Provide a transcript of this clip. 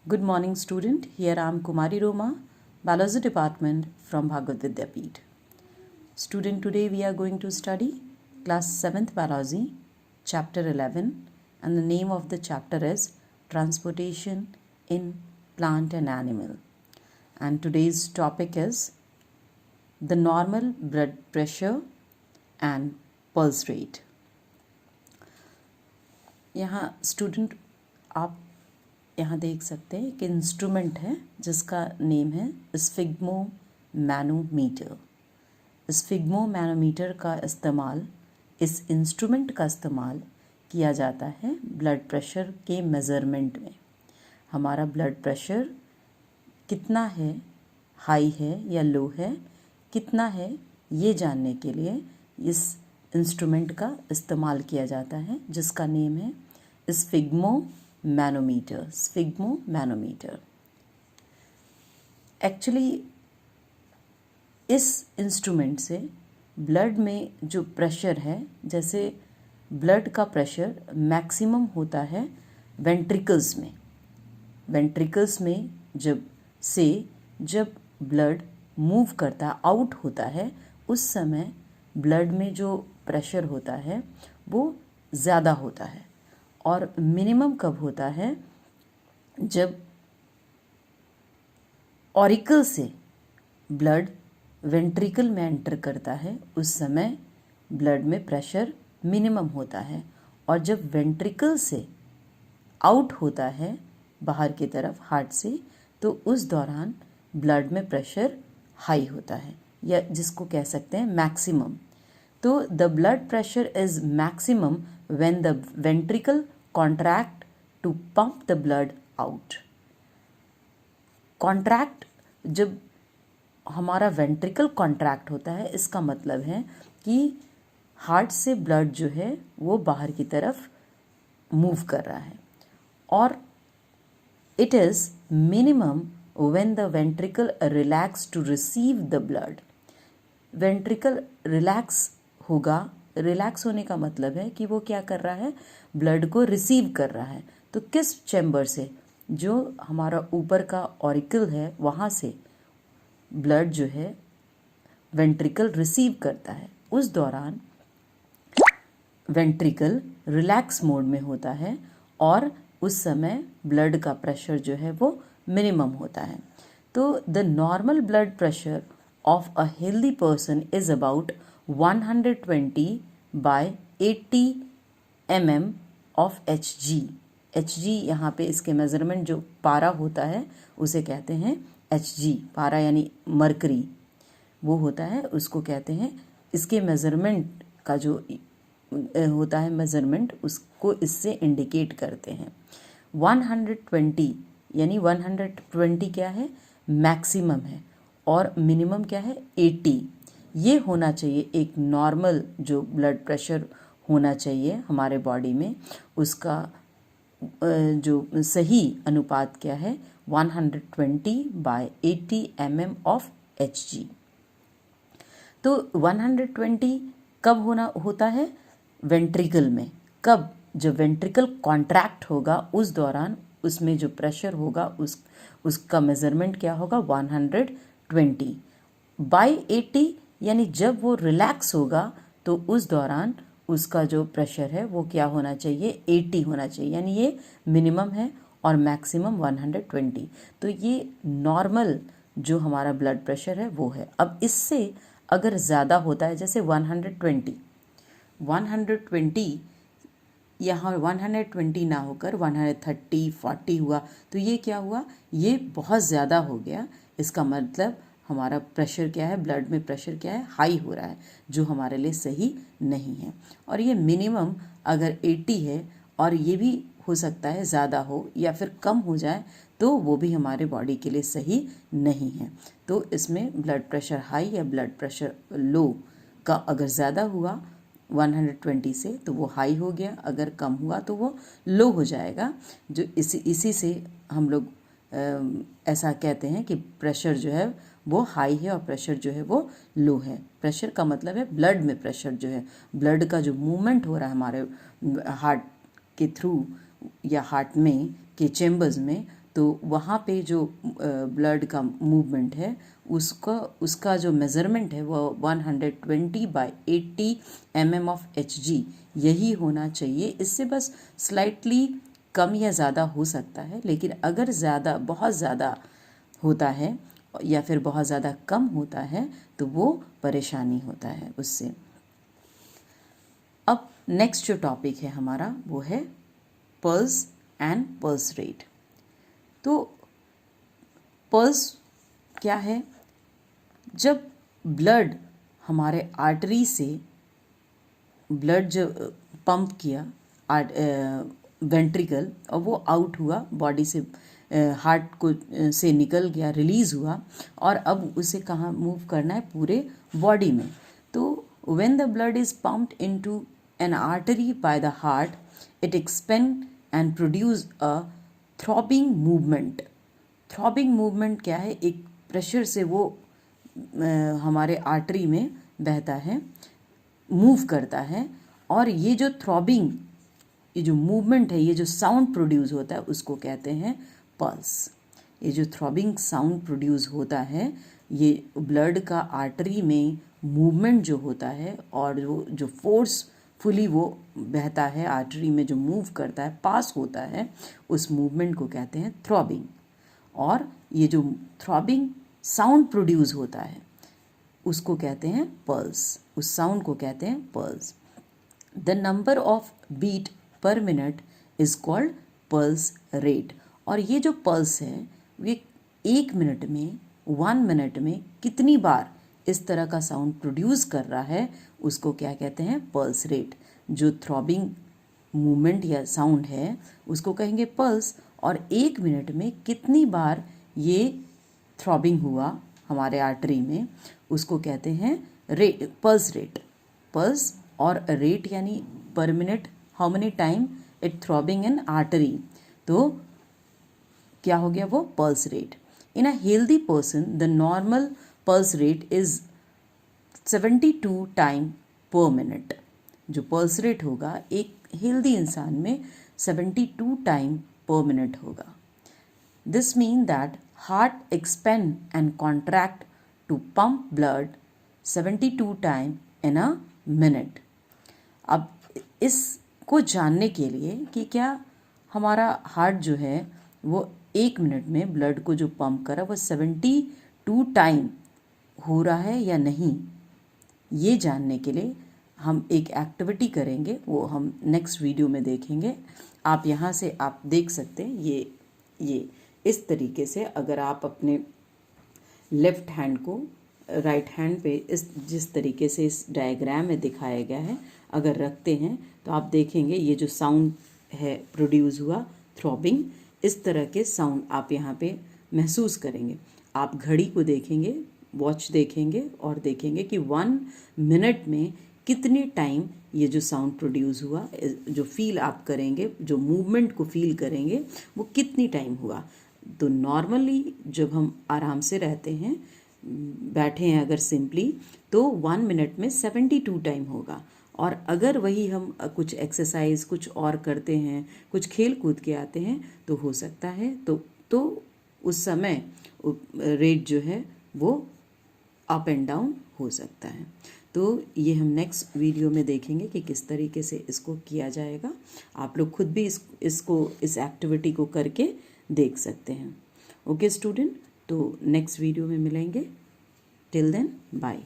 Good morning, student. Here I am Kumari Roma, Biology Department from Bhagavad Vidyapeeth. Student, today we are going to study class 7th Biology, chapter 11, and the name of the chapter is Transportation in Plant and Animal. And today's topic is the normal blood pressure and pulse rate. यहाँ student आप यहाँ देख सकते हैं कि instrument है जिसका name है स्फिग्मोमैनोमीटर। स्फिग्मोमैनोमीटर का इस्तेमाल, इस इंस्ट्रूमेंट का इस्तेमाल किया जाता है ब्लड प्रेशर के मेज़रमेंट में। हमारा ब्लड प्रेशर कितना है, हाई है या लो है, कितना है, ये जानने के लिए इस इंस्ट्रूमेंट का इस्तेमाल किया जाता है जिसका नेम है स्फिग्मोमैनोमीटर। स्फिग्मोमैनोमीटर एक्चुअली इस इंस्ट्रूमेंट से ब्लड में जो प्रेशर है, जैसे ब्लड का प्रेशर मैक्सिमम होता है वेंट्रिकल्स में। वेंट्रिकल्स में जब ब्लड मूव करता, आउट होता है, उस समय ब्लड में जो प्रेशर होता है वो ज़्यादा होता है। और मिनिमम कब होता है? जब ऑरिकल से ब्लड वेंट्रिकल में एंटर करता है, उस समय ब्लड में प्रेशर मिनिमम होता है। और जब वेंट्रिकल से आउट होता है बाहर की तरफ हार्ट से, तो उस दौरान ब्लड में प्रेशर हाई होता है, या जिसको कह सकते हैं मैक्सिमम। तो the blood pressure is maximum when the ventricle contract to pump the blood out. Contract, जब हमारा वेंट्रिकल कॉन्ट्रैक्ट होता है, इसका मतलब है कि हार्ट से ब्लड जो है वो बाहर की तरफ मूव कर रहा है। और it is minimum when the ventricle relax to receive the blood। Ventricle relax होगा। रिलैक्स होने का मतलब है कि वो क्या कर रहा है, ब्लड को रिसीव कर रहा है। तो किस चैम्बर से? जो हमारा ऊपर का ऑरिकल है, वहाँ से ब्लड जो है वेंट्रिकल रिसीव करता है। उस दौरान वेंट्रिकल रिलैक्स मोड में होता है और उस समय ब्लड का प्रेशर जो है वो मिनिमम होता है। तो the normal blood pressure of a healthy person is about 120/80 mm of Hg। Hg यहाँ पे इसके मेज़रमेंट जो पारा होता है उसे कहते हैं Hg। पारा यानी मरकरी वो होता है, उसको कहते हैं। इसके मेज़रमेंट का जो होता है मेज़रमेंट, उसको इससे इंडिकेट करते हैं। 120 यानी 120 क्या है, मैक्सिमम है, और मिनिमम क्या है, 80। ये होना चाहिए एक नॉर्मल जो ब्लड प्रेशर होना चाहिए हमारे बॉडी में, उसका जो सही अनुपात क्या है, 120/80 mm ऑफ Hg। तो 120 कब होता है? वेंट्रिकल में। कब? जब वेंट्रिकल कॉन्ट्रैक्ट होगा, उस दौरान उसमें जो प्रेशर होगा उसका मेज़रमेंट क्या होगा, 120/80। यानी जब वो रिलैक्स होगा तो उस दौरान उसका जो प्रेशर है वो क्या होना चाहिए, 80 होना चाहिए। यानी ये मिनिमम है और मैक्सिमम 120। तो ये नॉर्मल जो हमारा ब्लड प्रेशर है वो है। अब इससे अगर ज़्यादा होता है, जैसे 120 यहाँ 120 ना होकर 130, 40 हुआ, तो ये क्या हुआ, ये बहुत ज़्यादा हो गया। इसका मतलब हमारा प्रेशर क्या है, ब्लड में प्रेशर क्या है, हाई हो रहा है, जो हमारे लिए सही नहीं है। और ये मिनिमम अगर 80 है, और ये भी हो सकता है ज़्यादा हो या फिर कम हो जाए, तो वो भी हमारे बॉडी के लिए सही नहीं है। तो इसमें ब्लड प्रेशर हाई या ब्लड प्रेशर लो का अगर ज़्यादा हुआ 120 से तो वो हाई हो गया, अगर कम हुआ तो वो लो हो जाएगा। जो इसी से हम लोग ऐसा कहते हैं कि प्रेशर जो है वो हाई है और प्रेशर जो है वो लो है। प्रेशर का मतलब है ब्लड में प्रेशर जो है, ब्लड का जो मूवमेंट हो रहा है हमारे हार्ट के थ्रू या हार्ट में के चेम्बर्स में, तो वहाँ पे जो ब्लड का मूवमेंट है उसका जो मेज़रमेंट है वो 120/80 mm ऑफ Hg यही होना चाहिए। इससे बस स्लाइटली कम या ज़्यादा हो सकता है, लेकिन अगर बहुत ज़्यादा होता है या फिर बहुत ज़्यादा कम होता है तो वो परेशानी होता है उससे। अब नेक्स्ट जो टॉपिक है हमारा वो है पल्स एंड पल्स रेट। तो पल्स क्या है? जब ब्लड हमारे आर्टरी से ब्लड जो पंप किया वेंट्रिकल और वो आउट हुआ बॉडी से, हार्ट को से निकल गया, रिलीज़ हुआ, और अब उसे कहाँ मूव करना है? पूरे बॉडी में। तो when the blood is pumped into an artery by the heart, it expand and produce a throbbing movement. Throbbing movement क्या है? एक प्रेशर से वो हमारे आर्टरी में बहता है, मूव करता है, और ये जो थ्रॉबिंग, ये जो मूवमेंट है, ये जो साउंड प्रोड्यूस होता है उसको कहते हैं पल्स। ये जो थ्रॉबिंग साउंड प्रोड्यूस होता है, ये ब्लड का आर्टरी में मूवमेंट जो होता है और वो जो फोर्सफुली वो बहता है आर्टरी में, जो मूव करता है, पास होता है, उस मूवमेंट को कहते हैं थ्रॉबिंग। और ये जो थ्रॉबिंग साउंड प्रोड्यूस होता है उसको कहते हैं पल्स, उस साउंड को कहते हैं pulse. The number of beat per minute is called pulse rate. और ये जो पल्स है ये 1 मिनट में, 1 मिनट में कितनी बार इस तरह का साउंड प्रोड्यूस कर रहा है उसको क्या कहते हैं? Pulse rate. जो थ्रॉबिंग मूवमेंट या साउंड है उसको कहेंगे पल्स, और 1 मिनट में कितनी बार ये थ्रॉबिंग हुआ हमारे आर्टरी में उसको कहते हैं रेट, पल्स रेट। पल्स और रेट यानी पर minute how many time it throbbing in artery, तो क्या हो गया वो? Pulse rate. In a healthy person the normal pulse rate is 72 time per minute. जो पल्स रेट होगा एक हेल्दी इंसान में 72 टाइम पर मिनट होगा। This mean that heart expand and contract to pump blood 72 time in a minute. अब इसको जानने के लिए कि क्या हमारा हार्ट जो है वो 1 मिनट में ब्लड को जो पंप कर रहा है वो 72 टाइम हो रहा है या नहीं, ये जानने के लिए हम एक एक्टिविटी करेंगे, वो हम नेक्स्ट वीडियो में देखेंगे। आप यहाँ से आप देख सकते हैं ये इस तरीके से, अगर आप अपने लेफ़्ट हैंड को राइट हैंड पे जिस तरीके से इस डायग्राम में दिखाया गया है अगर रखते हैं तो आप देखेंगे ये जो साउंड है प्रोड्यूस हुआ थ्रॉबिंग, इस तरह के साउंड आप यहाँ पे महसूस करेंगे। आप घड़ी को देखेंगे, वॉच देखेंगे और देखेंगे कि 1 मिनट में कितने टाइम ये जो साउंड प्रोड्यूस हुआ, जो फील आप करेंगे, जो मूवमेंट को फील करेंगे वो कितनी टाइम हुआ। तो नॉर्मली जब हम आराम से रहते हैं, बैठे हैं अगर सिंपली, तो 1 मिनट में 72 टाइम होगा। और अगर वही हम कुछ एक्सरसाइज कुछ और करते हैं, कुछ खेल कूद के आते हैं तो हो सकता है तो उस समय रेट जो है वो अप एंड डाउन हो सकता है। तो ये हम नेक्स्ट वीडियो में देखेंगे कि किस तरीके से इसको किया जाएगा। आप लोग खुद भी इस एक्टिविटी को करके देख सकते हैं। ओके स्टूडेंट, तो नेक्स्ट वीडियो में मिलेंगे। Till then bye.